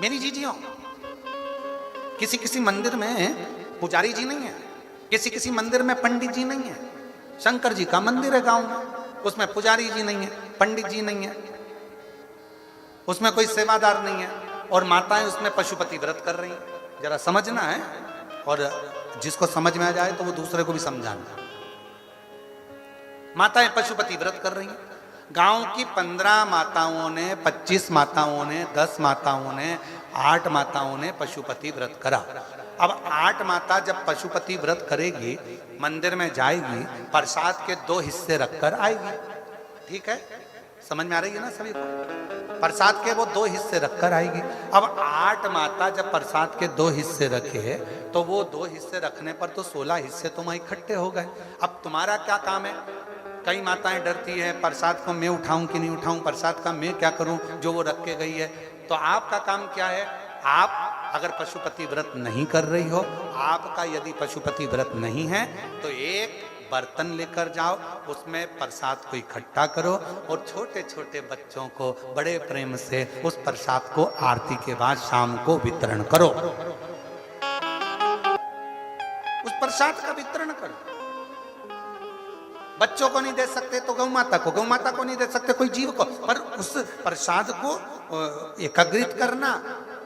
मेरी जीजियों, किसी किसी मंदिर में पुजारी जी नहीं है, किसी किसी मंदिर में पंडित जी नहीं है। शंकर जी का मंदिर है गांव में, उसमें पुजारी जी नहीं है, पंडित जी नहीं है, उसमें कोई सेवादार नहीं है, और माताएं उसमें पशुपति व्रत कर रही हैं। जरा समझना है, और जिसको समझ में आ जाए तो वो दूसरे को भी समझाना। माताएं पशुपति व्रत कर रही हैं। गांव की 15 माताओं ने, 25 माताओं ने, 10 माताओं ने, 8 माताओं ने पशुपति व्रत करा। अब 8 माता जब पशुपति व्रत करेगी, मंदिर में जाएगी, प्रसाद के 2 हिस्से रखकर आएगी। ठीक है, समझ में आ रही है ना सभी को? प्रसाद के वो 2 हिस्से रखकर आएगी। अब 8 माता जब प्रसाद के 2 हिस्से रखे, तो वो 2 हिस्से रखने पर तो 16 हिस्से तो वहां इकट्ठे हो गए। अब तुम्हारा क्या काम है? कई माताएं डरती है, प्रसाद को मैं उठाऊं कि नहीं उठाऊं, प्रसाद का मैं क्या करूं, जो वो रख के गई है। तो आपका काम क्या है? आप अगर पशुपति व्रत नहीं कर रही हो, आपका यदि पशुपति व्रत नहीं है, तो एक बर्तन लेकर जाओ, उसमें प्रसाद को इकट्ठा करो, और छोटे छोटे बच्चों को बड़े प्रेम से उस प्रसाद को आरती के बाद शाम को वितरण करो। उस प्रसाद का वितरण करो। बच्चों को नहीं दे सकते तो गौ माता को, गौ माता को नहीं दे सकते कोई जीव को, पर उस प्रसाद को एकत्रित करना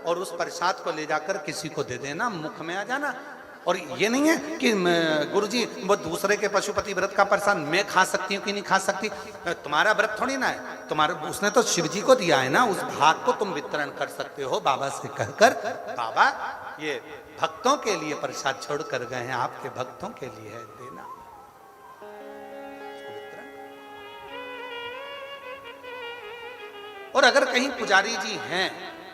और उस प्रसाद को ले जाकर किसी को दे देना, मुख में आ जाना। और ये नहीं है कि गुरुजी वो दूसरे के पशुपति व्रत का प्रसाद मैं खा सकती हूँ कि नहीं खा सकती। तुम्हारा व्रत थोड़ी ना है, तुम्हारा उसने तो शिव जी को दिया है ना, उस भाग को तुम वितरण कर सकते हो बाबा से कहकर, बाबा ये भक्तों के लिए प्रसाद छोड़ कर गए हैं, आपके भक्तों के लिए है, देना। और अगर कहीं पुजारी जी हैं,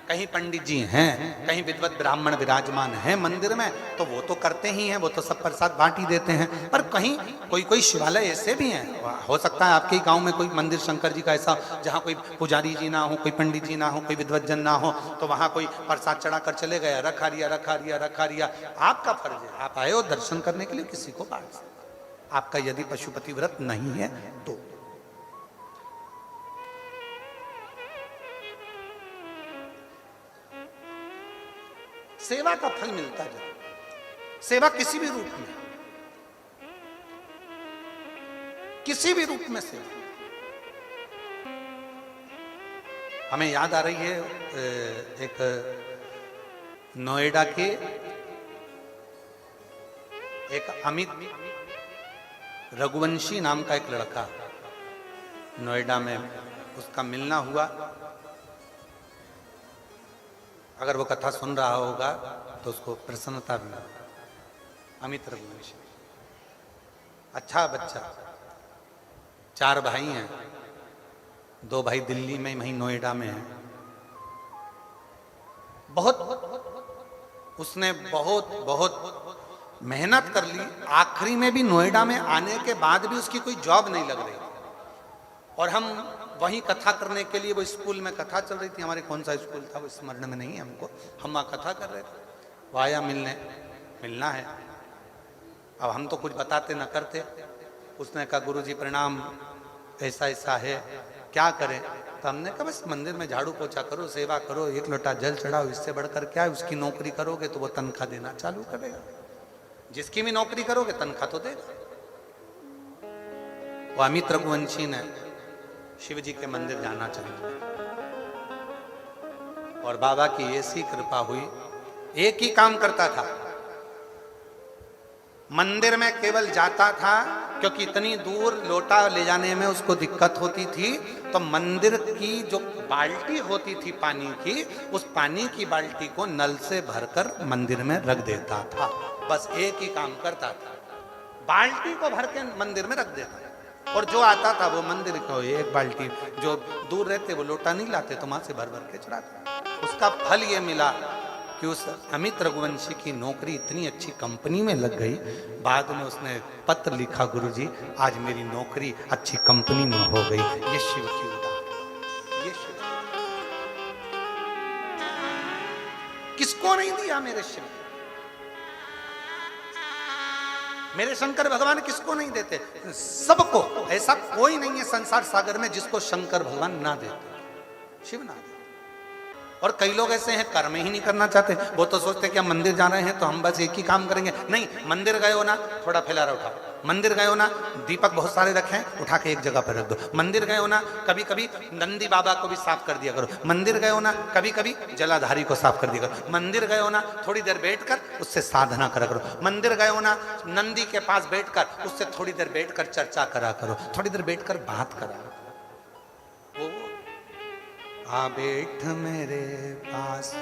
कहीं पंडित जी हैं, कहीं विद्वत ब्राह्मण विराजमान हैं मंदिर में, तो वो तो करते ही हैं, वो तो सब प्रसाद बांट ही देते हैं। पर कहीं कोई कोई शिवालय ऐसे भी हैं, हो सकता है आपके गांव में कोई मंदिर शंकर जी का ऐसा जहां कोई पुजारी जी ना हो, कोई पंडित जी ना हो, कोई विद्वत जन ना हो, तो वहां कोई प्रसाद चढ़ा कर चले गया, रखा रिया रखा रिया रखा रिया। आपका फर्ज है, आप आए हो दर्शन करने के लिए, किसी को बांट सकते। आपका यदि पशुपति व्रत नहीं है तो सेवा का फल मिलता है। सेवा किसी भी रूप में, किसी भी रूप में सेवा। हमें याद आ रही है एक नोएडा के एक अमित रघुवंशी नाम का एक लड़का, नोएडा में उसका मिलना हुआ। अगर वो कथा सुन रहा होगा तो उसको प्रसन्नता भी होगी। अमित रघुवंशी अच्छा बच्चा, 4 भाई हैं, 2 भाई दिल्ली में, वहीं नोएडा में हैं। उसने बहुत बहुत मेहनत कर ली, आखिरी में भी नोएडा में आने के बाद भी उसकी कोई जॉब नहीं लग रही। और हम वहीं कथा करने के लिए, वो स्कूल में कथा चल रही थी हमारे, कौन सा स्कूल था वो स्मरण में नहीं है हमको, हम वहाँ कथा कर रहे थे। वो आया मिलना है। अब हम तो कुछ बताते ना करते। उसने कहा गुरुजी प्रणाम, ऐसा ऐसा है, क्या करें? तो हमने कहा बस मंदिर में झाड़ू पोछा करो, सेवा करो, 1 लोटा जल चढ़ाओ, इससे बढ़कर क्या है? उसकी नौकरी करोगे तो वो तनख्वाह देना चालू करेगा। जिसकी भी नौकरी करोगे तनख्वाह तो देगा। वो अमित रघुवंशी ने शिव जी के मंदिर जाना चाहिए, और बाबा की ऐसी कृपा हुई, एक ही काम करता था, मंदिर में केवल जाता था, क्योंकि इतनी दूर लोटा ले जाने में उसको दिक्कत होती थी, तो मंदिर की जो बाल्टी होती थी पानी की, उस पानी की बाल्टी को नल से भरकर मंदिर में रख देता था। बस एक ही काम करता था, बाल्टी को भर के मंदिर में रख देता। और जो आता था वो मंदिर को 1 बाल्टी, जो दूर रहते वो लोटा नहीं लाते, तो वहां से भर भर के चढ़ाते। उसका फल ये मिला कि उस अमित रघुवंशी की नौकरी इतनी अच्छी कंपनी में लग गई। बाद में उसने पत्र लिखा, गुरुजी आज मेरी नौकरी अच्छी कंपनी में हो गई। ये शिव की उदाहरण, ये शिव। किसको नहीं दिया मेरे शिव? मेरे शंकर भगवान किसको नहीं देते? सबको। ऐसा कोई नहीं है संसार सागर में जिसको शंकर भगवान ना देते, शिव ना देते। और कई लोग ऐसे हैं कर्म ही नहीं करना चाहते, वो तो सोचते हैं कि हम मंदिर जा रहे हैं तो हम बस एक ही काम करेंगे। नहीं, मंदिर गए हो ना, थोड़ा फैलारा उठाओ। मंदिर गए हो ना, दीपक बहुत सारे रखे हैं, उठा के एक जगह पर रख दो। मंदिर गए हो ना, कभी कभी नंदी बाबा को भी साफ कर दिया करो। मंदिर गए हो ना, कभी कभी जलाधारी को साफ कर दिया करो। मंदिर गए हो ना, थोड़ी देर बैठकर उससे साधना करा करो। मंदिर गए हो ना, नंदी के पास बैठकर उससे थोड़ी देर बैठकर चर्चा करा करो, थोड़ी देर बैठकर बात करा करो। वो आ बैठ मेरे पास